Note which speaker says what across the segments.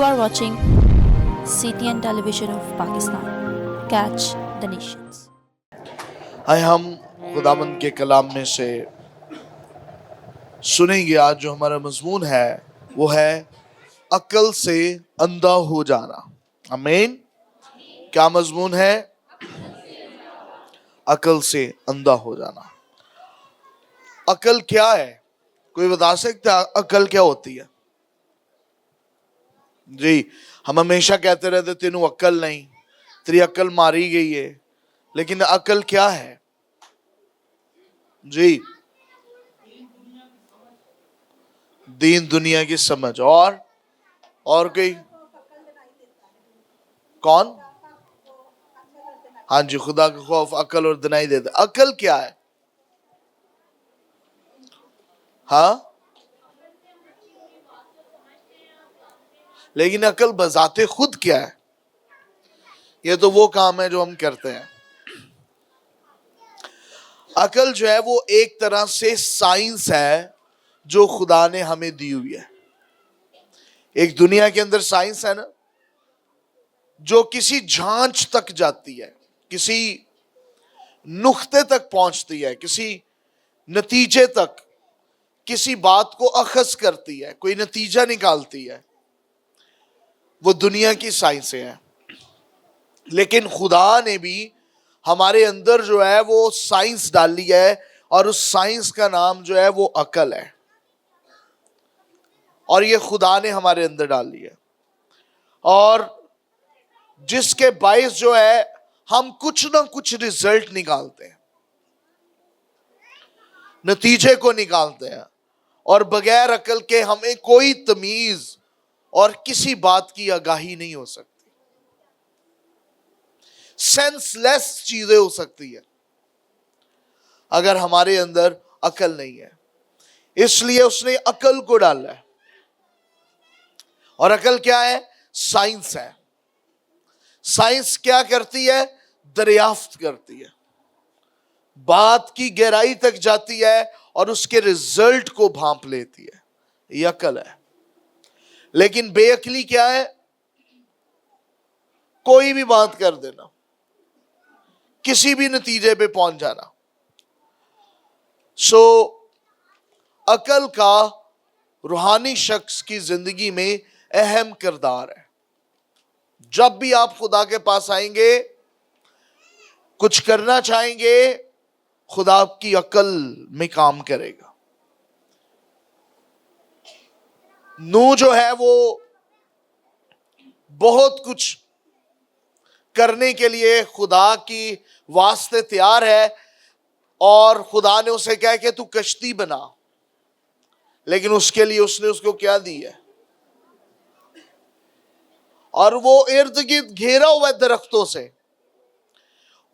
Speaker 1: are watching CTN Television of Pakistan. Catch the nations.
Speaker 2: आए हम खुदावंद के कलाम में से सुनेंगे। आज जो हमारा मजमून है वो है अक्ल से अंधा हो जाना। आमीन। क्या मजमून है? अक्ल से अंधा हो जाना। अक्ल क्या है? कोई बता सकता है अक्ल क्या होती है? जी, हम हमेशा कहते रहते तेनू अक्ल नहीं, तेरी अक्ल मारी गई है, लेकिन अक्ल क्या है? जी, दीन दुनिया की समझ। और कोई? कौन? हाँ जी, खुदा का खौफ, अक्ल और दिनाई देता। अक्ल क्या है? हाँ, लेकिन अक्ल बजाते खुद क्या है? ये तो वो काम है जो हम करते हैं। अक्ल जो है वो एक तरह से साइंस है जो खुदा ने हमें दी हुई है। एक दुनिया के अंदर साइंस है ना, जो किसी जांच तक जाती है, किसी नुक्ते तक पहुंचती है, किसी नतीजे तक, किसी बात को अखज़ करती है, कोई नतीजा निकालती है। वो दुनिया की साइंसें हैं। लेकिन खुदा ने भी हमारे अंदर जो है वो साइंस डाली है, और उस साइंस का नाम जो है वो अक्ल है। और ये खुदा ने हमारे अंदर डाली है, और जिसके बाइस जो है हम कुछ ना कुछ रिजल्ट निकालते हैं, नतीजे को निकालते हैं, और बगैर अक्ल के हमें कोई तमीज और किसी बात की आगाही नहीं हो सकती। सेंसलेस चीजें हो सकती है अगर हमारे अंदर अक्ल नहीं है। इसलिए उसने अक्ल को डाला है। और अक्ल क्या है? साइंस है। साइंस क्या करती है? दरियाफ्त करती है, बात की गहराई तक जाती है और उसके रिजल्ट को भांप लेती है। ये अक्ल है। लेकिन बेअक्ली क्या है? कोई भी बात कर देना, किसी भी नतीजे पे पहुंच जाना। अक्ल का रूहानी शख्स की जिंदगी में अहम किरदार है। जब भी आप खुदा के पास आएंगे, कुछ करना चाहेंगे, खुदा आपकी अक्ल में काम करेगा। नूह जो है वो बहुत कुछ करने के लिए खुदा की वास्ते तैयार है, और खुदा ने उसे कहा कि तू कश्ती बना, लेकिन उसके लिए उसने उसको क्या दी है? और वो इर्द गिर्द घेरा हुआ है दरख्तों से।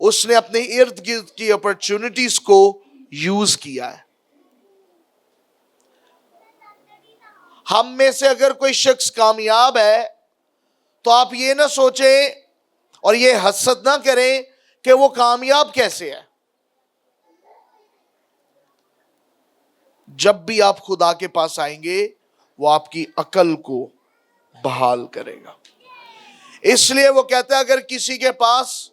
Speaker 2: उसने अपने इर्द गिर्द की अपॉर्चुनिटीज को यूज किया है। हम में से अगर कोई शख्स कामयाब है तो आप ये ना सोचें और ये हसद ना करें कि वो कामयाब कैसे है। जब भी आप खुदा के पास आएंगे, वो आपकी अकल को बहाल करेगा। इसलिए वो कहता है अगर किसी के पास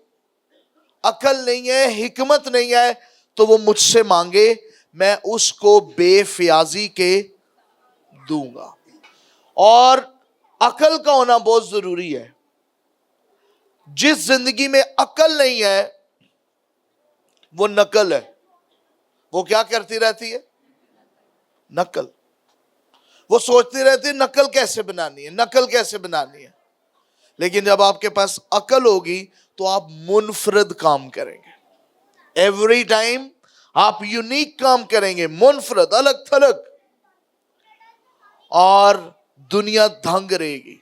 Speaker 2: अकल नहीं है, हिकमत नहीं है, तो वो मुझसे मांगे, मैं उसको बेफियाजी के दूंगा। और अकल का होना बहुत जरूरी है। जिस जिंदगी में अकल नहीं है वो नकल है। वो क्या करती रहती है? नकल। वो सोचती रहती है नकल कैसे बनानी है, नकल कैसे बनानी है। लेकिन जब आपके पास अकल होगी तो आप मुनफरद काम करेंगे। एवरी टाइम आप यूनिक काम करेंगे, मुनफरद, अलग थलग, और दुनिया दंग रहेगी।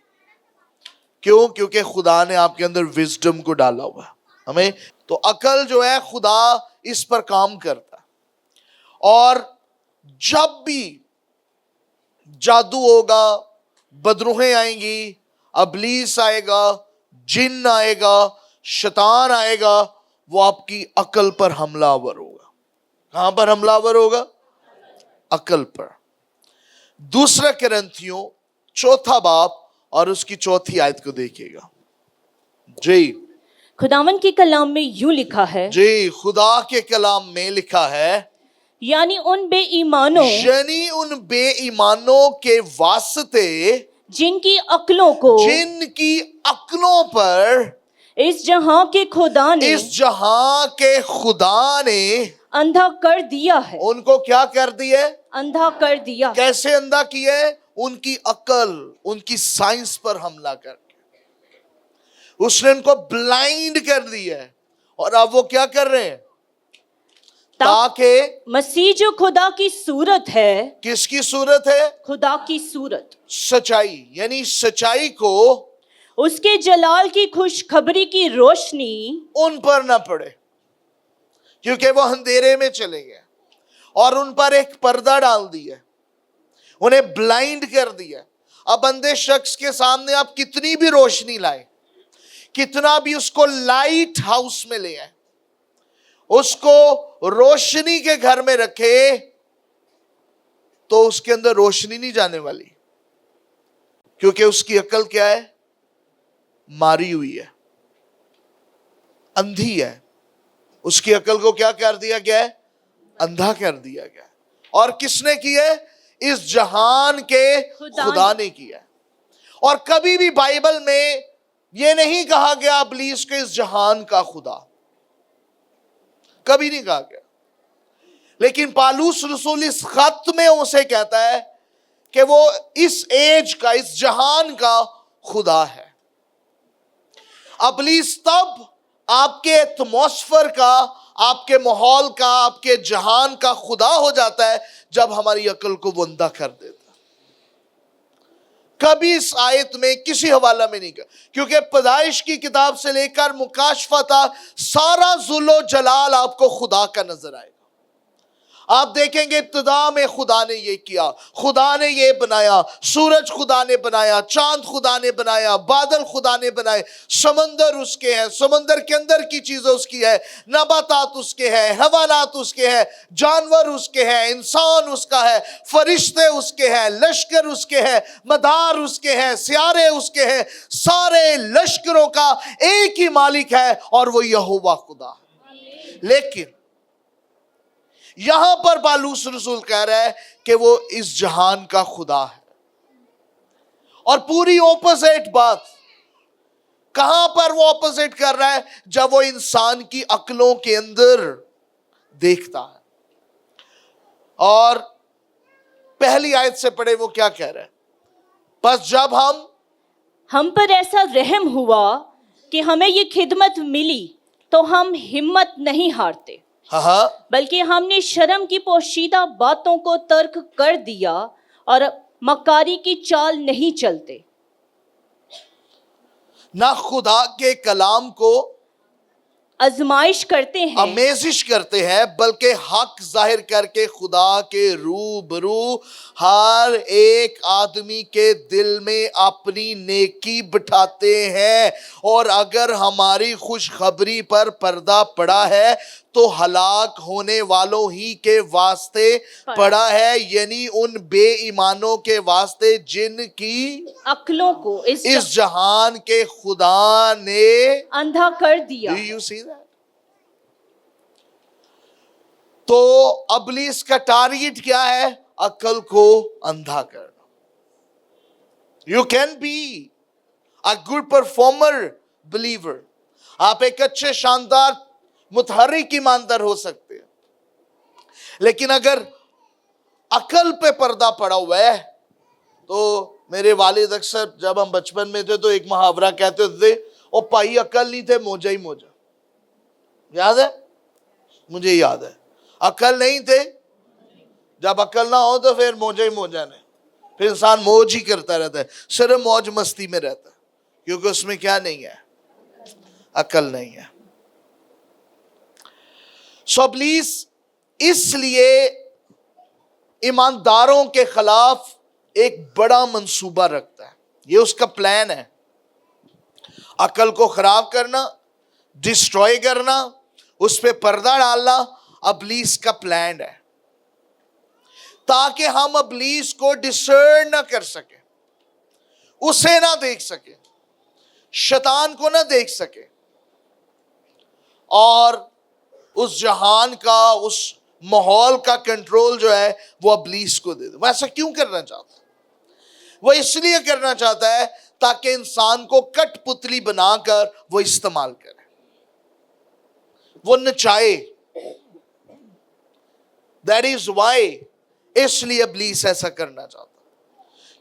Speaker 2: क्यों? क्योंकि खुदा ने आपके अंदर विजडम को डाला हुआ है। हमें तो अकल जो है खुदा इस पर काम करता है। और जब भी जादू होगा, बदरूहें आएंगी, अबलीस आएगा, जिन आएगा, शैतान आएगा, वो आपकी अकल पर हमलावर होगा। कहां पर हमलावर होगा? अकल पर। दूसरा कुरिन्थियों 4 बाब اور اس کی چوتھی آیت کو دیکھیے گا. جی
Speaker 3: खुदावन के कलाम में यूं लिखा है,
Speaker 2: جی خدا کے کلام میں لکھا ہے
Speaker 3: यानी उन बेईमानों
Speaker 2: یعنی ان بے ایمانوں کے واسطے
Speaker 3: जिनकी अक्लों को
Speaker 2: جن کی عقلوں پر
Speaker 3: इस जहां के खुदा ने
Speaker 2: اس جہاں کے خدا نے
Speaker 3: अंधा कर दिया ہے.
Speaker 2: ان کو کیا کر دیا؟
Speaker 3: अंधा कर दिया.
Speaker 2: کیسے اندھا کیا ہے؟ ان کی عقل، ان کی سائنس پر حملہ کر کے اس نے ان کو بلائنڈ کر دیا ہے. اور اب وہ کیا کر رہے ہیں؟ تاکہ
Speaker 3: मसीह जो खुदा की सूरत है,
Speaker 2: کس کی صورت ہے؟
Speaker 3: खुदा की सूरत,
Speaker 2: سچائی، یعنی سچائی کو
Speaker 3: उसके जलाल की खुशखबरी की रोशनी
Speaker 2: ان پر نہ پڑے، کیونکہ وہ اندھیرے میں چلے گئے اور ان پر ایک پردہ ڈال دیا، انہیں بلائنڈ کر دیا. اب اندھے شخص کے سامنے آپ کتنی بھی روشنی لائیں، کتنا بھی اس کو لائٹ ہاؤس میں لے آئیں، اس کو روشنی کے گھر میں رکھے تو اس کے اندر روشنی نہیں جانے والی، کیونکہ اس کی عقل کیا ہے؟ ماری ہوئی ہے، اندھی ہے. اس کی عقل کو کیا کر دیا گیا ہے؟ اندھا کر دیا گیا. اور کس نے کیا ہے؟ اس جہان کے خدا نے کیا ہے. اور کبھی بھی بائبل میں یہ نہیں کہا گیا ابلیس کو اس جہان کا خدا، کبھی نہیں کہا گیا. لیکن پالوس رسول اس خط میں اسے کہتا ہے کہ وہ اس ایج کا، اس جہان کا خدا ہے. ابلیس تب آپ کے ایٹماسفیر کا، آپ کے ماحول کا، آپ کے جہان کا خدا ہو جاتا ہے جب ہماری عقل کو وہ اندھا کر دیتا. کبھی اس آیت میں کسی حوالہ میں نہیں کہا، کیونکہ پیدائش کی کتاب سے لے کر مکاشفہ تک سارا ذل و جلال آپ کو خدا کا نظر آئے گا. آپ دیکھیں گے ابتدا میں خدا نے یہ کیا، خدا نے یہ بنایا، سورج خدا نے بنایا، چاند خدا نے بنایا، بادل خدا نے بنائے، سمندر اس کے ہیں، سمندر کے اندر کی چیزیں اس کی ہے، نباتات اس کے ہیں، حیوانات اس کے ہیں، جانور اس کے ہیں، انسان اس کا ہے، فرشتے اس کے ہیں، لشکر اس کے ہیں، مدار اس کے ہیں، سیارے اس کے ہیں. سارے لشکروں کا ایک ہی مالک ہے اور وہ یہوہ خدا ہے. لیکن یہاں پر پالوس رسول کہہ رہا ہے کہ وہ اس جہان کا خدا ہے. اور پوری اپوزٹ بات. کہاں پر وہ اپوزٹ کر رہا ہے؟ جب وہ انسان کی عقلوں کے اندر دیکھتا ہے. اور پہلی آیت سے پڑھے وہ کیا کہہ رہا ہے؟ پس جب
Speaker 3: हम पर ऐसा रहम हुआ कि हमें ये खिदमत मिली तो हम हिम्मत नहीं हारते,
Speaker 2: ہاں
Speaker 3: बल्कि हमने शर्म की पोशीदा बातों को तर्क कर दिया और मकारी की चाल नहीं चलते.
Speaker 2: نہ خدا کے کلام کو
Speaker 3: आजमाइश करते हैं,
Speaker 2: آمیزش کرتے ہیں، بلکہ حق ظاہر کر کے خدا کے روبرو ہر ایک آدمی کے دل میں اپنی نیکی بٹھاتے ہیں. اور اگر ہماری خوشخبری پر پردہ پڑا ہے تو ہلاک ہونے والوں ہی کے واسطے پڑا ہے، یعنی ان بے ایمانوں کے واسطے جن کی
Speaker 3: अक्लों को
Speaker 2: اس جہان کے خدا نے
Speaker 3: अंधा कर दिया.
Speaker 2: Do you see that? تو ابلیس کا ٹارگٹ کیا ہے؟ عقل کو اندھا کرنا. You can be a good performer believer. آپ ایک اچھے شاندار متحرک ایماندار ہو سکتے ہیں، لیکن اگر عقل پہ پردہ پڑا ہوا ہے تو میرے والد اکثر جب ہم بچپن میں تھے تو ایک محاورہ کہتے تھے، او پائی عقل نہیں تھے موجہ ہی موجہ. یاد ہے؟ مجھے یاد ہے. عقل نہیں تھے، جب عقل نہ ہو تو پھر موجہ ہی موجہ نے، پھر انسان موج ہی کرتا رہتا ہے، صرف موج مستی میں رہتا ہے، کیونکہ اس میں کیا نہیں ہے؟ عقل نہیں ہے. سو ابلیس اس لیے ایمانداروں کے خلاف ایک بڑا منصوبہ رکھتا ہے. یہ اس کا پلان ہے، عقل کو خراب کرنا، ڈسٹروائے کرنا، اس پہ پردہ ڈالنا ابلیس کا پلان ہے، تاکہ ہم ابلیس کو ڈسرن نہ کر سکیں. اسے نہ دیکھ سکے, شیطان کو نہ دیکھ سکے, اور اس جہان کا, اس ماحول کا کنٹرول جو ہے وہ ابلیس کو دے دے. وہ ایسا کیوں کرنا چاہتا ہے؟ وہ اس لیے کرنا چاہتا ہے تاکہ انسان کو کٹ پتلی بنا کر وہ استعمال کرے, وہ نچائے. That is why, اس لیے ابلیس ایسا کرنا چاہتا,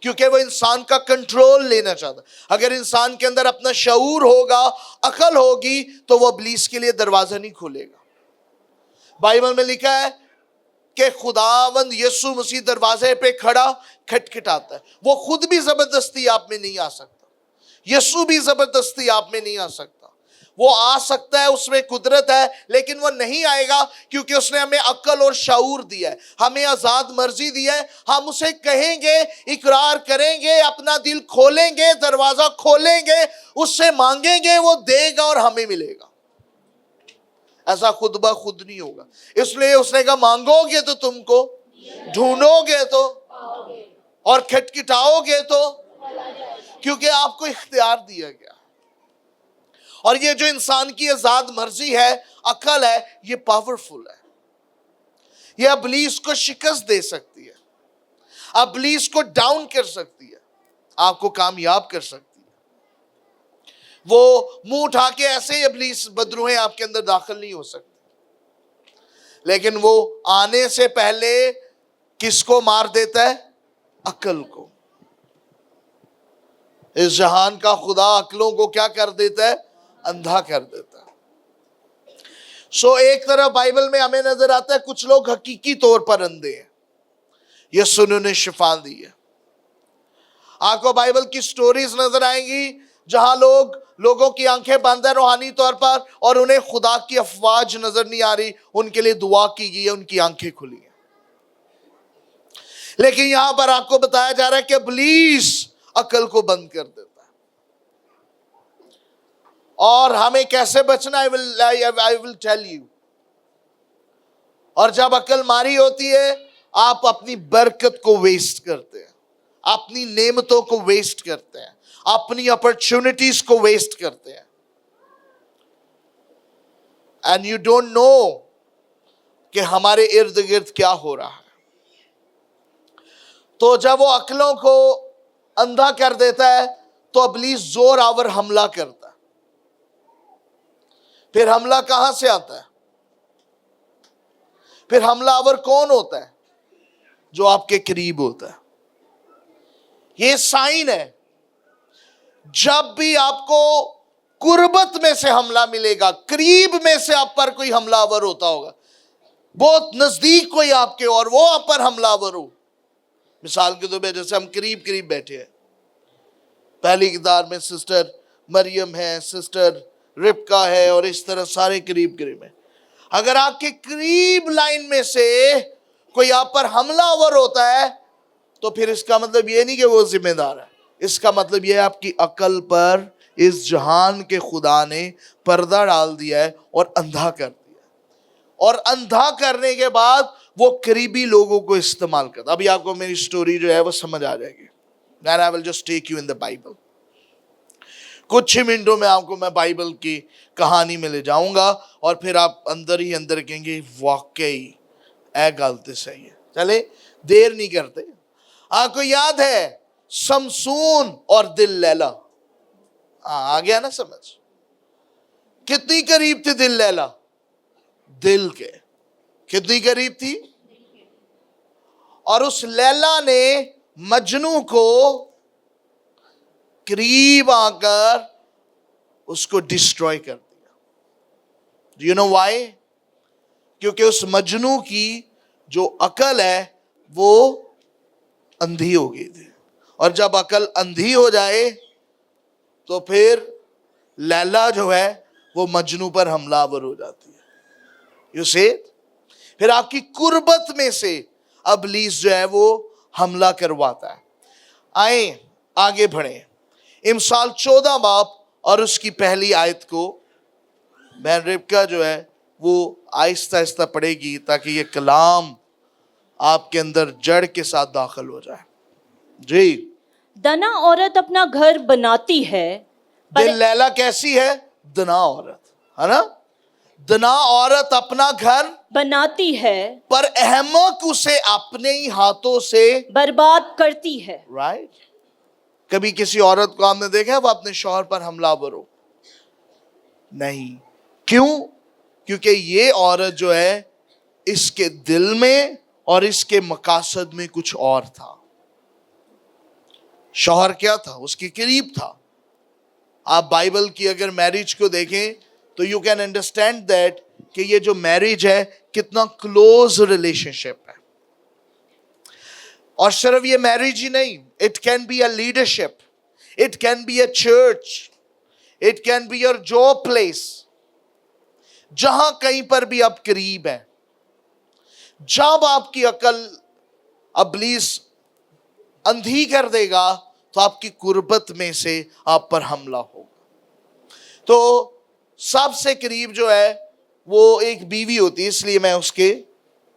Speaker 2: کیونکہ وہ انسان کا کنٹرول لینا چاہتا. اگر انسان کے اندر اپنا شعور ہوگا, عقل ہوگی, تو وہ ابلیس کے لیے دروازہ نہیں کھولے گا. بائبل میں لکھا ہے کہ خداوند یسوع مسیح دروازے پہ کھڑا کھٹکھٹاتا ہے. وہ خود بھی زبردستی آپ میں نہیں آ سکتا, یسوع بھی زبردستی آپ میں نہیں آ سکتا. وہ آ سکتا ہے, اس میں قدرت ہے, لیکن وہ نہیں آئے گا کیونکہ اس نے ہمیں عقل اور شعور دیا ہے, ہمیں آزاد مرضی دی ہے. ہم اسے کہیں گے, اقرار کریں گے, اپنا دل کھولیں گے, دروازہ کھولیں گے, اس سے مانگیں گے, وہ دے گا اور ہمیں ملے گا. ایسا خود بخود نہیں ہوگا. اس لیے اس نے کہا مانگو گے تو تم کو, ڈھونڈو گے تو, اور کھٹکھٹاؤ گے تو, کیونکہ آپ کو اختیار دیا گیا. اور یہ جو انسان کی آزاد مرضی ہے, عقل ہے, یہ پاورفل ہے. یہ ابلیس کو شکست دے سکتی ہے, ابلیس کو ڈاؤن کر سکتی ہے, آپ کو کامیاب کر سکتی ہے. وہ منہ اٹھا کے ایسے ہی ابلیس بدروہیں آپ کے اندر داخل نہیں ہو سکتے, لیکن وہ آنے سے پہلے کس کو مار دیتا ہے؟ عقل کو. اس جہان کا خدا عقلوں کو کیا کر دیتا ہے؟ اندھا کر دیتا ہے. ایک طرف بائبل میں ہمیں نظر آتا ہے کچھ لوگ حقیقی طور پر اندھے ہیں, یسوع نے انہیں شفا دی ہے. آپ کو بائبل کی سٹوریز نظر آئیں گی جہاں لوگوں کی آنکھیں بند ہیں روحانی طور پر, اور انہیں خدا کی افواج نظر نہیں آ رہی, ان کے لیے دعا کی گئی ہے, ان کی آنکھیں کھلی ہیں. لیکن یہاں پر آپ کو بتایا جا رہا ہے کہ ابلیس عقل کو بند کر دیتا ہے. اور ہمیں کیسے بچنا I will tell you. اور جب عقل ماری ہوتی ہے, آپ اپنی برکت کو ویسٹ کرتے ہیں, اپنی نعمتوں کو ویسٹ کرتے ہیں, اپنی اپرچونٹیز کو ویسٹ کرتے ہیں. And you don't know کہ ہمارے ارد گرد کیا ہو رہا ہے. تو جب وہ عقلوں کو اندھا کر دیتا ہے تو ابلیس زور آور حملہ کرتا ہے. پھر حملہ کہاں سے آتا ہے؟ پھر حملہ آور کون ہوتا ہے؟ جو آپ کے قریب ہوتا ہے. یہ سائن ہے, جب بھی آپ کو قربت میں سے حملہ ملے گا, قریب میں سے آپ پر کوئی حملہ آور ہوتا ہوگا, بہت نزدیک کوئی آپ کے اور وہ آپ پر حملہ آور ہو. مثال کے طور پہ جیسے ہم قریب بیٹھے ہیں, پہلی قطار میں سسٹر مریم ہے, سسٹر ربکا ہے, اور اس طرح سارے قریب ہیں. اگر آپ کے قریب لائن میں سے کوئی آپ پر حملہ آور ہوتا ہے تو پھر اس کا مطلب یہ نہیں کہ وہ ذمہ دار ہے, اس کا مطلب یہ ہے آپ کی عقل پر اس جہان کے خدا نے پردہ ڈال دیا ہے اور اندھا کر دیا ہے. اور اندھا کرنے کے بعد وہ قریبی لوگوں کو استعمال کرتا. ابھی آپ کو میری سٹوری جو ہے وہ سمجھ آ جائے گی. Then I will just take you in the Bible. کچھ ہی منٹوں میں آپ کو میں بائبل کی کہانی میں لے جاؤں گا, اور پھر آپ اندر ہی اندر کہیں گے واقعی اے گل تے صحیح ہے. چلے دیر نہیں کرتے. آپ کو یاد ہے سمسون اور دل لیلا؟ آ گیا نا سمجھ؟ کتنی قریب تھی دل لیلا؟ دل کے کتنی قریب تھی؟ اور اس لیلا نے مجنو کو قریب آ کر اس کو ڈسٹروائے کر دیا. Do you know why? کیونکہ اس مجنو کی جو عقل ہے وہ اندھی ہو گئی تھی, اور جب عقل اندھی ہو جائے تو پھر لیلا جو ہے وہ مجنو پر حملہ آور ہو جاتی ہے. You see? پھر آپ کی قربت میں سے ابلیس جو ہے وہ حملہ کرواتا ہے. آئیں آگے بڑھیں. امثال 14 باب اور اس کی پہلی آیت کو بہن ربکا جو ہے وہ آہستہ آہستہ پڑھے گی تاکہ یہ کلام آپ کے اندر جڑ کے ساتھ داخل ہو جائے. جی.
Speaker 3: दना औरत अपना घर बनाती है पर
Speaker 2: दिल लैला कैसी है? दना औरत, है ना? दना औरत अपना घर
Speaker 3: बनाती है
Speaker 2: पर अहमक उसे अपने ही हाथों से,
Speaker 3: बर्बाद करती है।
Speaker 2: राइट? कभी किसी औरत को आपने देखा है वो अपने शौहर पर हमलावर हो? नहीं। क्यों? क्योंकि ये औरत जो है इसके दिल में और इसके मकासद में कुछ और था। शौहर क्या था? उसके करीब था। आप बाइबल की अगर मैरिज को देखें तो यू कैन अंडरस्टैंड दैट कि ये जो मैरिज है कितना क्लोज रिलेशनशिप है। और सिर्फ ये मैरिज ही नहीं, it can be a leadership, it can be a church, it can be your job place, जहां कहीं पर भी आप करीब हैं। जब आपकी अकल इब्लीस अंधी कर देगा तो आपकी कुर्बत में से आप पर हमला होगा। तो सबसे करीब जो है वो एक बीवी होती है, इसलिए मैं उसके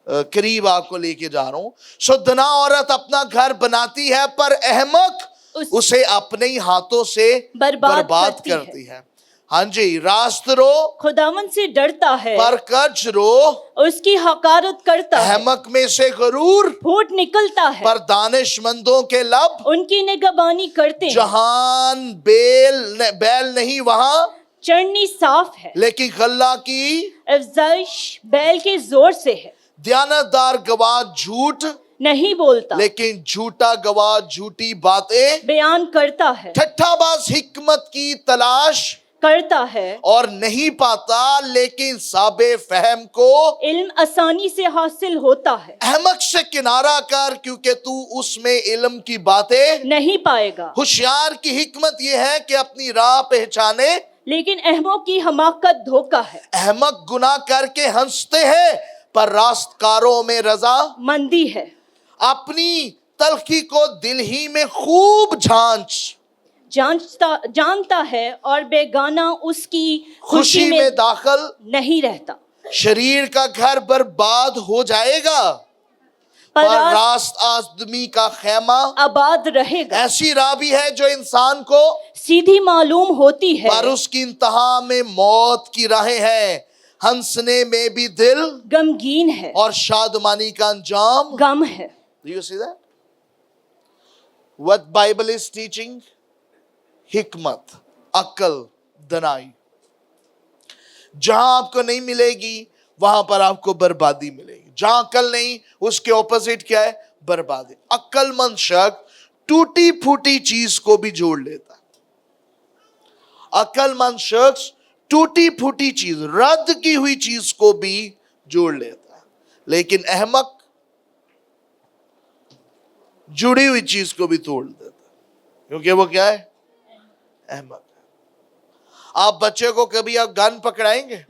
Speaker 2: करीब आपको लेके जा रहा हूं। सो दना औरत अपना घर बनाती है पर अहमक उसे अपने ही हाथों से बर्बाद करती है। हाँ जी, रास्त रो
Speaker 3: खुदावन से डरता है
Speaker 2: पर कच रो,
Speaker 3: उसकी हकारत करता है।
Speaker 2: अहमक में से गरूर
Speaker 3: फूट निकलता है
Speaker 2: पर दानिशमंदों के लब,
Speaker 3: उनकी निगहबानी करते हैं।
Speaker 2: जहान बैल नहीं वहां,
Speaker 3: चढ़नी साफ है
Speaker 2: लेकिन गल्ला की
Speaker 3: अफजाइश बैल के जोर से है।
Speaker 2: दयानतदार गवाह झूठ
Speaker 3: नहीं बोलता
Speaker 2: लेकिन झूठा गवाह झूठी बातें
Speaker 3: बयान करता है।
Speaker 2: ठट्ठाबाज हिकमत की तलाश
Speaker 3: करता है
Speaker 2: और नहीं पाता, लेकिन साबे फहम को
Speaker 3: इल्म आसानी से हासिल होता है।
Speaker 2: अहमक से किनारा कर, क्योंकि तू उसमें इल्म की बातें
Speaker 3: नहीं पाएगा।
Speaker 2: होशियार की हिकमत यह है कि अपनी राह पहचाने,
Speaker 3: लेकिन अहमक की हमाकत धोखा है।
Speaker 2: अहमक गुनाह करके हंसते हैं पर रास्तकारों में रजा
Speaker 3: मंदी है।
Speaker 2: अपनी तलखी को दिल ही में खूब
Speaker 3: जानता है और बेगाना उसकी
Speaker 2: खुशी में दाखिल
Speaker 3: नहीं रहता।
Speaker 2: शरीर का घर बर्बाद हो जाएगा पर रास्त आदमी का खेमा
Speaker 3: आबाद रहेगा।
Speaker 2: ऐसी राह भी है जो इंसान को
Speaker 3: सीधी मालूम होती है
Speaker 2: पर उसकी इंतहा में मौत की राहें हैं। हंसने में भी दिल
Speaker 3: गमगीन है
Speaker 2: और शादमानी का अंजाम
Speaker 3: गम है।
Speaker 2: Do you see that? What Bible is teaching? हिकमत, अक्ल, दनाई। जहां आपको नहीं मिलेगी वहां पर आपको बर्बादी मिलेगी। जहां अक्ल नहीं उसके ऑपोजिट क्या है? बर्बादी। अक्लमंद शख्स टूटी फूटी चीज को भी जोड़ लेता है। अक्लमंद शख्स टूटी फूटी चीज, रद्द की हुई चीज को भी जोड़ लेता है। लेकिन अहमक जुड़ी हुई चीज को भी तोड़ देता है, क्योंकि वो क्या है? अहमक है। आप बच्चे को कभी आप गन पकड़ाएंगे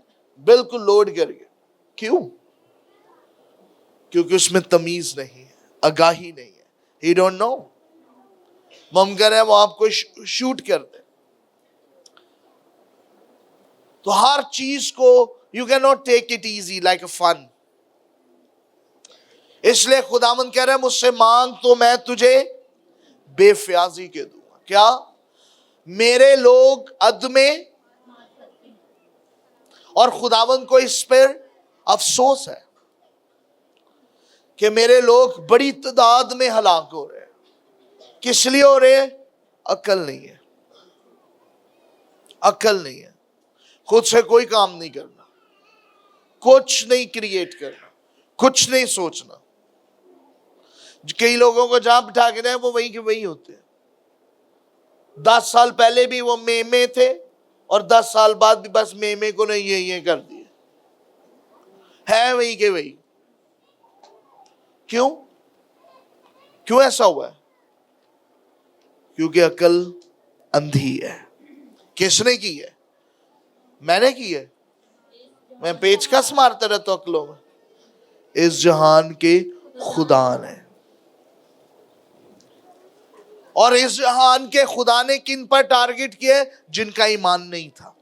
Speaker 2: बिल्कुल लोड करके, क्यों? क्योंकि उसमें तमीज नहीं है, आगाही नहीं है। ही डोंट नो। मुमकिन है वो आपको शूट कर दे। तो हर चीज को you can not take it easy like a fun. इसलिए खुदावंद कह रहे हैं मुझसे मांग तो मैं तुझे बेफ्याजी के दूंगा। क्या? मेरे लोग अद में, और खुदावंद को इस पर अफसोस है कि मेरे लोग बड़ी तादाद में हलाक हो रहे हैं। किस लिए हो रहे हैं? अक्ल नहीं है, अक्ल नहीं है। खुद से कोई काम नहीं करना, कुछ नहीं क्रिएट करना, कुछ नहीं सोचना। कई लोगों को जहां बिठा के रहे वो वही के वही होते हैं। 10 साल पहले भी वो मेमे थे और 10 साल बाद भी बस मेमे को नहीं ये कर दिए, है वही के वही। क्यों? क्यों ऐसा हुआ है? क्योंकि अकल अंधी है। किसने की है? मैंने की है। मैं पेचकस मारता रहता हूं अकलों में। इस जहान के खुदा ने, और इस जहान के खुदा ने किन पर टारगेट किया? जिनका ईमान नहीं था,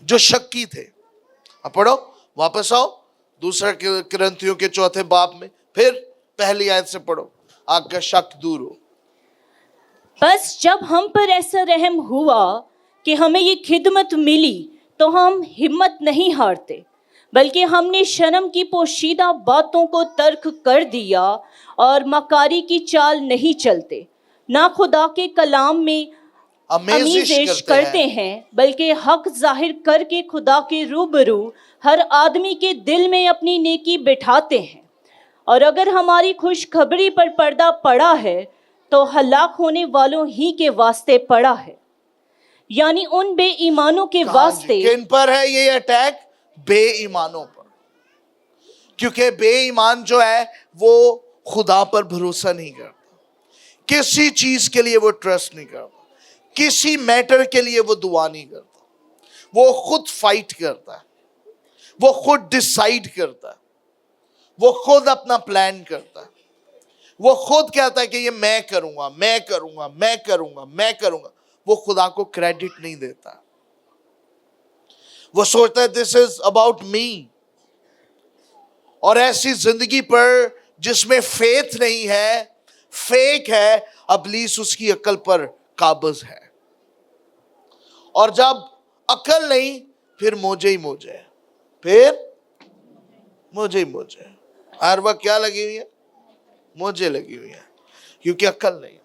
Speaker 2: जो शक्की थे। अब पढ़ो, वापस आओ दूसरा कुरिन्थियों के 4 बाब में, फिर पहली आयत से पढ़ो, आपका शक दूर हो।
Speaker 3: बस जब हम पर ऐसा रहम हुआ कि हमें ये खिदमत मिली तो हम हिम्मत नहीं हारते, बल्कि हमने शर्म की पोशीदा बातों को तर्क कर दिया और मकारी की चाल नहीं चलते, ना खुदा के कलाम में
Speaker 2: आमेज़िश
Speaker 3: करते हैं, बल्कि हक जाहिर करके खुदा के रूबरू हर आदमी के दिल में अपनी नेकी बिठाते हैं। और अगर हमारी खुशखबरी पर पर्दा पड़ा है तो हलाक होने वालों ही के वास्ते पड़ा है, यानी उन बेईमानों के वास्ते।
Speaker 2: किन पर है ये अटैक? बेईमानों पर। क्योंकि बेईमान जो है वो खुदा पर भरोसा नहीं करता, किसी चीज के लिए वो ट्रस्ट नहीं करता, किसी मैटर के लिए वो दुआ नहीं करता, वो खुद फाइट करता है, वो खुद डिसाइड करता है, वो खुद अपना प्लान करता है, वो खुद कहता है कि ये मैं करूंगा, मैं करूंगा, मैं करूंगा, मैं करूंगा। वो खुदा को क्रेडिट नहीं देता, वो सोचता है दिस इज अबाउट मी। और ऐसी जिंदगी पर जिसमें फेथ नहीं है, फेक है, इब्लीस उसकी अकल पर काबिज है। और जब अकल नहीं, फिर मोजे ही मोजे, फिर मोजे ही मोजे। हर वक्त क्या लगी हुई है? मोजे लगी हुई है, क्योंकि अकल नहीं है।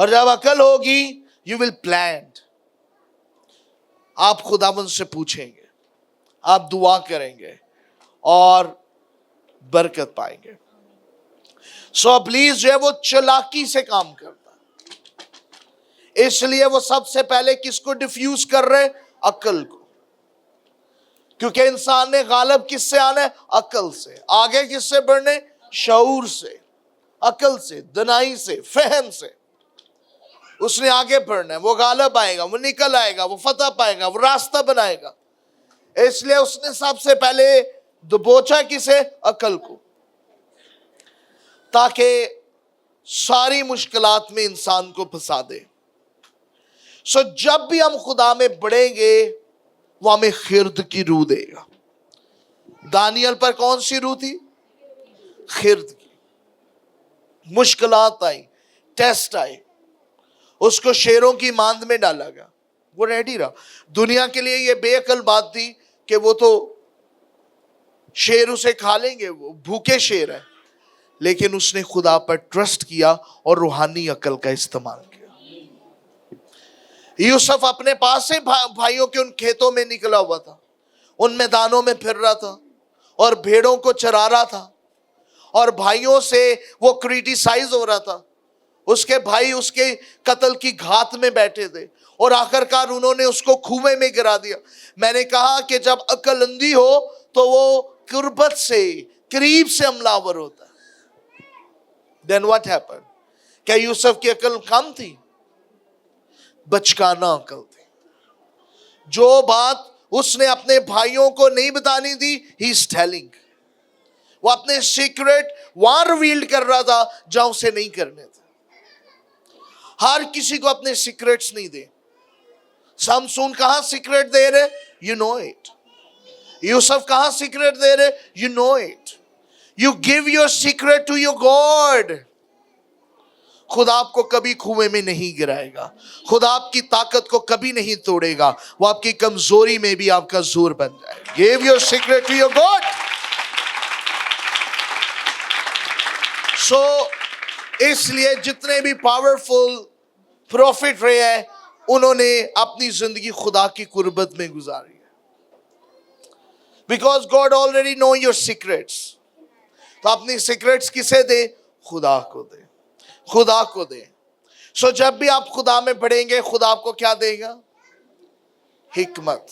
Speaker 2: और जब अकल होगी, यू विल प्लान। आप खुदावंद से पूछेंगे, आप दुआ करेंगे और बरकत पाएंगे। सो इब्लीस जो है वो चालाकी से काम करता है, इसलिए वो सबसे पहले किसको डिफ्यूज कर रहे? अकल को। क्योंकि इंसान ने गालिब किससे आना है? अकल से। आगे किससे बढ़ने? शऊर से, अकल से, दनाई से, फहम से। उसने आगे बढ़ना है, वो गालिब आएगा, वो निकल आएगा, वो फतह पाएगा, वो रास्ता बनाएगा। इसलिए उसने सबसे पहले दबोचा किसे? अकल को, ताकि सारी मुश्किलात में इंसान को फंसा दे। सो जब भी हम खुदा में बढ़ेंगे, वो हमें खिर्द की रूह देगा। दानियल पर कौन सी रूह थी? खिर्द की। मुश्किलात आई, टेस्ट आए, उसको शेरों की मांद में डाला गया, वो रेडी रहा। दुनिया के लिए ये बेअकल बात थी कि वो तो शेर उसे खा लेंगे, वो भूखे शेर है। लेकिन उसने खुदा पर ट्रस्ट किया और रूहानी अकल का इस्तेमाल किया। यूसुफ अपने पास से भाइयों के उन खेतों में निकला हुआ था, उन मैदानों में फिर रहा था और भेड़ों को चरा रहा था, और भाइयों से वो क्रिटिसाइज हो रहा था। उसके भाई उसके कत्ल की घात में बैठे थे और आखिरकार उन्होंने उसको कुएं में गिरा दिया। मैंने कहा कि जब अकल अंधी हो तो वो कुर्बत से, करीब से हमलावर होता है। Then what happened? क्या यूसुफ की अकल कम थी? बचकाना अकल थी। जो बात उसने अपने भाइयों को नहीं बतानी थी, he is telling। वो अपने सीक्रेट वहां रिवील्ड कर रहा था जहां उसे नहीं करने थे। हर किसी को अपने सीक्रेट्स नहीं दे। समसून कहां सीक्रेट दे रहे? You know it. यूसुफ कहां सीक्रेट दे रहे? You know it. You give your secret to your God. खुदा आपको कभी कुएं में नहीं गिराएगा, खुदा आपकी ताकत को कभी नहीं तोड़ेगा, वो आपकी कमजोरी में भी आपका जोर बन जाएगा। Give your secret to your God. So इसलिए जितने भी पावरफुल प्रॉफिट रहे हैं, उन्होंने अपनी जिंदगी खुदा की कुर्बत में गुजारी है। Because God already know your secrets. तो अपनी सीक्रेट्स किसे दे? खुदा को दे, खुदा को दे। सो जब भी आप खुदा में बढ़ेंगे, खुदा आपको क्या देगा? हिकमत,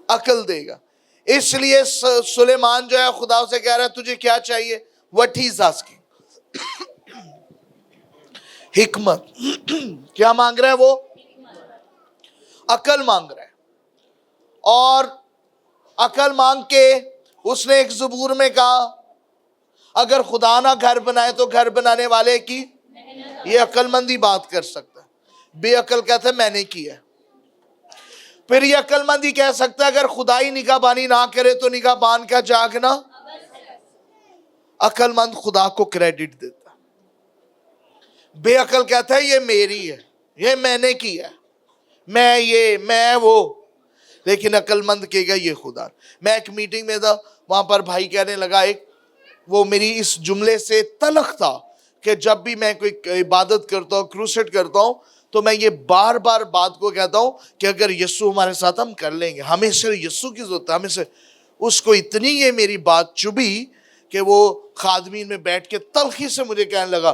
Speaker 2: अकल देगा। इसलिए सुलेमान जो है खुदा से कह रहा है तुझे क्या चाहिए? व्हाट ही इज आस्किंग, हिकमत। क्या मांग रहा है वो? अकल मांग रहा है। और अकल मांग के उसने एक ज़बूर में कहा, अगर खुदा ना घर बनाए तो घर बनाने वाले की, ये अकलमंदी बात कर सकता है। बेअकल कहता है मैंने किया। फिर ये अकलमंदी कह सकता है अगर खुदा ही निगाहबानी ना करे तो निगाहबान का जागना। अकलमंद खुदा को क्रेडिट देता। बेअकल कहता है ये मेरी है, ये मैंने किया है, मैं ये मैं वो, लेकिन अक्लमंद कहेगा ये खुदा। मैं एक मीटिंग में था, वहां पर भाई कहने लगा, एक वो मेरी इस जुमले से तलख था कि जब भी मैं कोई इबादत करता हूँ, क्रूसेड करता हूँ, तो मैं ये बार बार बात को कहता हूँ कि अगर यीशु हमारे साथ हम कर लेंगे, हमें सिर्फ यीशु की जरूरत है, हमें से। उसको इतनी ये मेरी बात चुभी कि वो खादमीन में बैठ के तलखी से मुझे कहने लगा,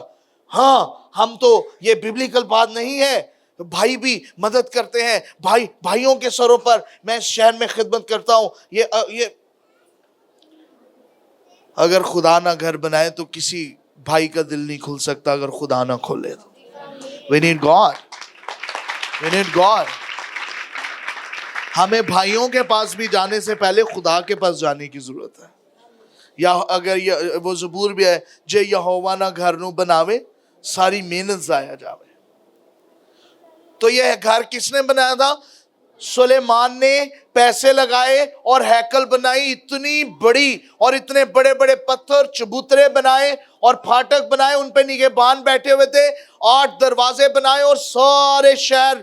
Speaker 2: हाँ हम तो ये बिब्लिकल बात नहीं है, भाई भी मदद करते हैं, भाइयों के सरों पर मैं शहर में खिदमत करता हूँ, ये अगर खुदा ना घर बनाए तो किसी भाई का दिल नहीं खुल सकता अगर खुदा ना खोले तो। We need God. We need God. हमें भाइयों के पास भी जाने से पहले खुदा के पास जाने की जरूरत है। या अगर वो ज़बूर भी है, जे यहोवा ना घर नू बनावे सारी मेहनत जाया जावे। तो ये घर किसने बनाया था? सुलेमान ने पैसे लगाए और हैकल बनाई, इतनी बड़ी, और इतने बड़े बड़े पत्थर चबूतरे बनाए और फाटक बनाए, उन पे निगहबान बैठे हुए थे, 8 दरवाजे बनाए और सारे शहर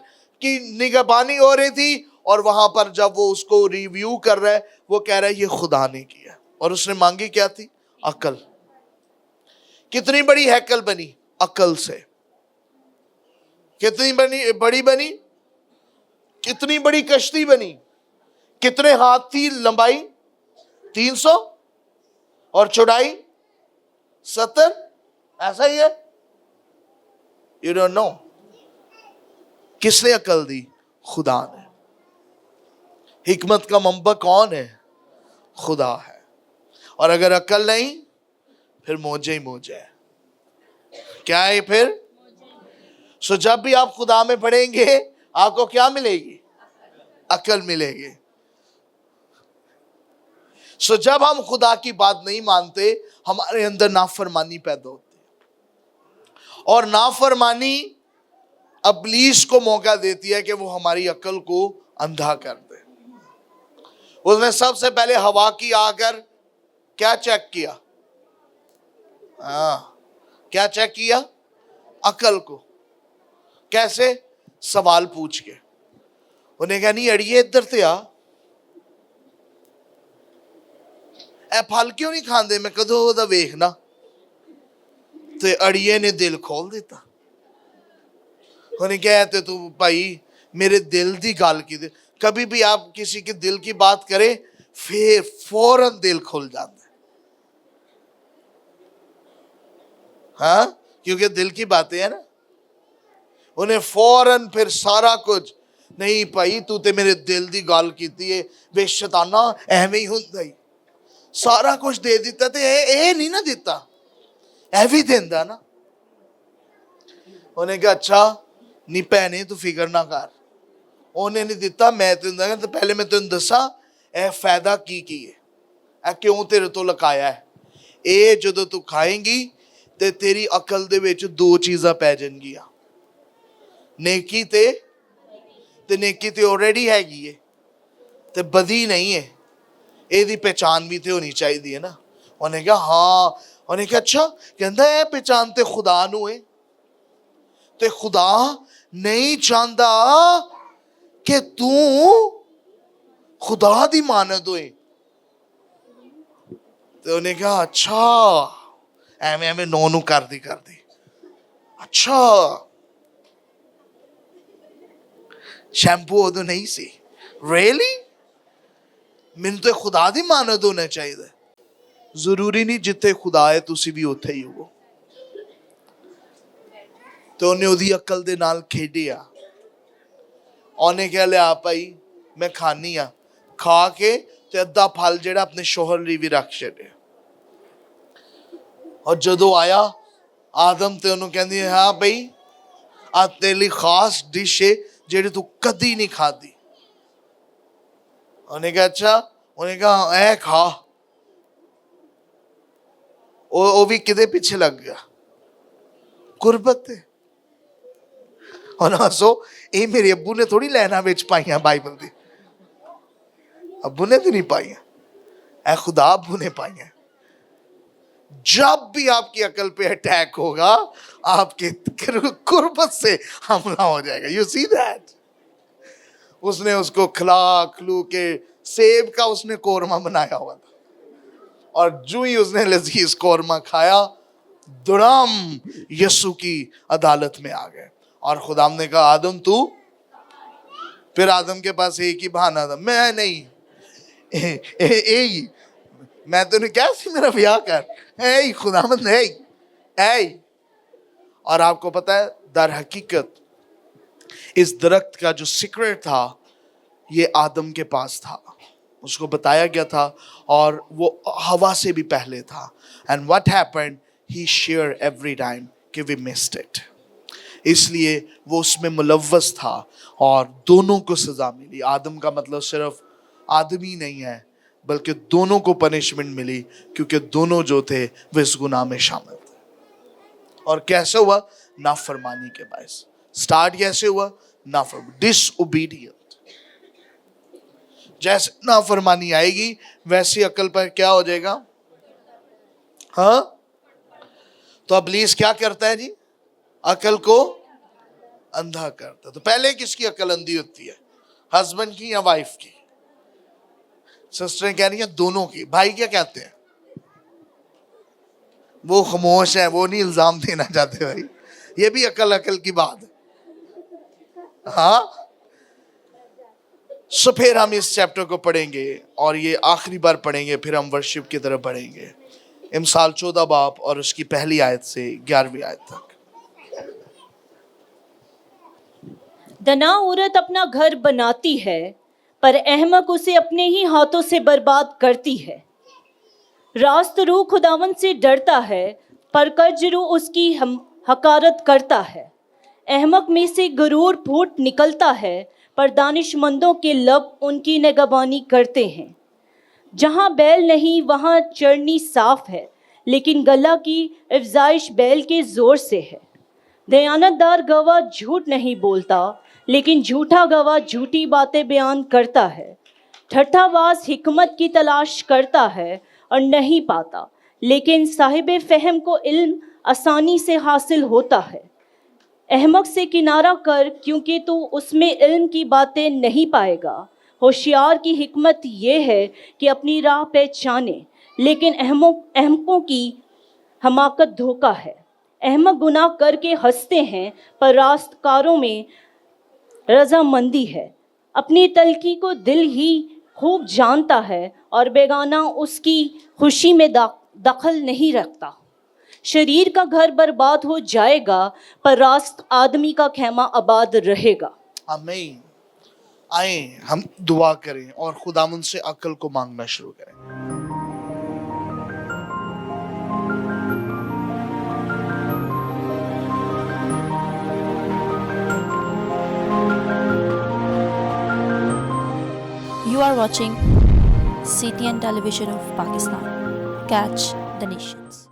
Speaker 2: की निगहबानी हो रही थी। और वहां पर जब वो उसको रिव्यू कर रहा है, वो कह रहा है ये खुदा ने किया। और उसने मांगी क्या थी? अकल। कितनी बड़ी हैकल बनी? अकल से। कितनी बड़ी बनी? कितनी बड़ी कश्ती बनी? कितने हाथ थी लंबाई? 300 और चौड़ाई 70, ऐसा ही है। You don't know. किसने अकल दी? खुदा ने। हिकमत का मंबा कौन है? खुदा है। और अगर अकल नहीं, फिर मौजे ही मौजे है। क्या है फिर? सो जब भी आप खुदा में पढ़ेंगे, आपको क्या मिलेगी? अकल मिलेगी। सो जब हम खुदा की बात नहीं मानते, हमारे अंदर नाफरमानी पैदा होती है, और नाफरमानी इब्लीस को मौका देती है कि वो हमारी अकल को अंधा कर दे। उसने सबसे पहले हवा की आकर क्या चेक किया? क्या चेक किया? अकल को। कैसे? सवाल पूछ के। उन्हें कहा, नहीं अड़िए इधर ते आ, ए फल क्यों नहीं खांदे, मैं कदों ओदा वेखना। ते अड़िए ने दिल खोल दिता। उन्हें कहा, ते तू भाई मेरे दिल की गल की। कभी भी आप किसी के दिल की बात करें, फिर फौरन दिल खुल जाता है। हाँ, क्योंकि दिल की बातें है ना। उन्हें फौरन फिर सारा कुछ, नहीं भाई तू ते मेरे दिल की गल कीती है, वे शैताना एवें ही हुंदा ही, सारा कुछ दे दिता। ते ए नहीं ना दिता, ए भी देंदा ना। उन्हें कहा, अच्छा नहीं भैने तू फिक्र ना कर, उन्हें नहीं दिता, मैं तेन दसां। तो पहले मैं तेन दसा ए फायदा की है, ए क्यों तेरे तो लकाया है। ए जदों तू खाएंगी ते तेरी अकल दे विच 2 चीज़ां पै जाणगियां, नेकी ते नेकी ते ऑलरेडी हैगी है, ते बदी नहीं है, ਇਹਦੀ पहचान भी तो होनी चाहिए है ना। उन्हें कहा हाँ। उन्हें कहा अच्छा, कहता है पहचान ते खुदा नू है, ते खुदा नहीं चाहता कि तू खुदा दी मानत होए। तो उन्हें कहा अच्छा, एवें एवें नो नू कर दी। अच्छा शैम्पू उदों नहीं सी, रियली मैनू तो खुदा दी मानत होना चाहिए। जरूरी नहीं जिथे खुदा है तुसी भी उत्थे ही हो। तो उन्हें उदी अकल दे नाल खेडिया। उन्हें कह लिया भाई मैं खानी आ, खा के ते अद्धा फल जेड़ा अपने शोहर लिए भी रख छड़िया। और जदों आया आदम ते उन्होंने कहती है, हाँ भाई आ तेरे लिए खास डिश है जेड़ी तू कदी नहीं खादी। उन्हें कहा अच्छा, उन्हें कहा ऐ खा। वो भी किदे पीछे लग गया? गुरबत है। और हसो, ये मेरे अब्बू ने थोड़ी लाइना विच पाइया बाइबल दी, अब्बू ने तो नहीं पाइया, ए खुदा अब्बू ने पाइया। जब भी आपकी अकल पे अटैक होगा आपके कुर्बत से हमला हो जाएगा. You see that. उसने उसको खिला खलू के सेब का उसने कोरमा बनाया हुआ था, और जो ही उसने लजीज कोरमा खाया दुड़ाम यीशु की अदालत में आ गए. और खुदाम ने कहा आदम तू, फिर आदम के पास एक ही बहाना था, मैं नहीं मैं तो क्या सी मेरा ब्याह कर खुदामंद है. और आपको पता है दर हकीकत इस दरख्त का जो सीक्रेट था ये आदम के पास था, उसको बताया गया था, और वो हवा से भी पहले था. And what happened, he share every time कि वी मिस्ड इट. इसलिए वो उसमें मुलव्वस था और दोनों को सजा मिली. आदम का मतलब सिर्फ आदमी नहीं है बल्कि दोनों को पनिशमेंट मिली, क्योंकि दोनों जो थे वे इस गुनाह में शामिल थे. और कैसे हुआ? नाफरमानी के बायस. स्टार्ट कैसे हुआ? डिसओबीडियंट. जैसे नाफरमानी आएगी वैसे अकल पर क्या हो जाएगा? हाँ. तो इब्लीस क्या करता है जी? अकल को अंधा करता है. तो पहले किसकी अकल अंधी होती है? हस्बैंड की या वाइफ की? सिस्टर कह रही है दोनों की. भाई क्या कहते हैं? वो खामोश है, वो नहीं इल्जाम देना चाहते. भाई ये भी अकल की बात है. हाँ. सो फिर हम इस चैप्टर को पढ़ेंगे और ये आखिरी बार पढ़ेंगे, फिर हम वर्शिप की तरफ बढ़ेंगे. इमसाल 14 बाब और उसकी पहली आयत से 11वीं आयत तक.
Speaker 3: दना औरत अपना घर बनाती है पर अहमक उसे अपने ही हाथों से बर्बाद करती है. रास्त रूह खुदावन से डरता है पर कर्जरू उसकी हकारत करता है. अहमक में से गरूर फूट निकलता है पर दानिशमंदों के लब उनकी निगहबानी करते हैं. जहाँ बैल नहीं वहाँ चरनी साफ है, लेकिन गला की अफजाइश बैल के जोर से है. दयानतदार गवाह झूठ नहीं बोलता, लेकिन झूठा गवाह झूठी बातें बयान करता है. ठट्ठाबाज हिकमत की तलाश करता है और नहीं पाता, लेकिन साहिब फहम को इल्म आसानी से हासिल होता है. अहमक से किनारा कर, क्योंकि तू उसमें इल्म की बातें नहीं पाएगा. होशियार की हिकमत ये है कि अपनी राह पहचाने, लेकिन अहमकों की हमाकत धोखा है. अहमक गुनाह करके हंसते हैं पर रास्तकारों में रजामंदी है. अपनी तलखी को दिल ही खूब जानता है और बेगाना उसकी खुशी में दखल नहीं रखता. शरीर का घर बर्बाद हो जाएगा पर रास्त आदमी का खेमा आबाद रहेगा.
Speaker 2: आमीन. आए हम दुआ करें और खुदावंद से अक्ल को मांगना शुरू करें.
Speaker 1: You are watching CTN Television of Pakistan. Catch the nations.